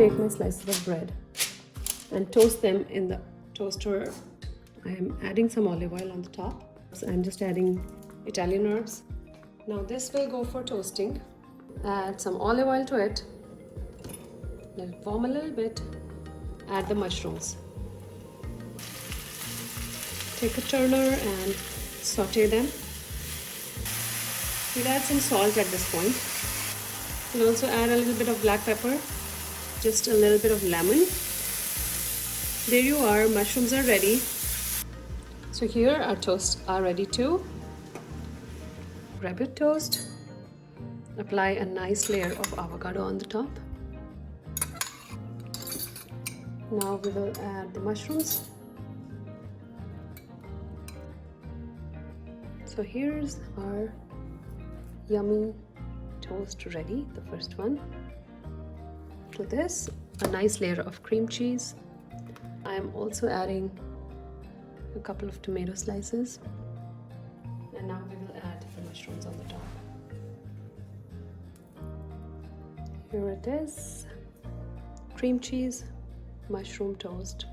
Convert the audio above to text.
take my slices of bread and toast them in the toaster. I am adding some olive oil on the top. So I'm just adding Italian herbs. Now this will go for toasting. Add some olive oil to it. Let it warm a little bit. Add the mushrooms. Take a turner and saute them. We'll add some salt at this point. We'll also add a little bit of black pepper, just a little bit of lemon. There you are, mushrooms are ready. So here our toasts are ready too. Grab your toast, apply a nice layer of avocado on the top. Now we will add the mushrooms. So here's our yummy toast ready, the first one. To this, a nice layer of cream cheese. I am also adding a couple of tomato slices. And now we will add the mushrooms on the top. Here it is, cream cheese, mushroom toast.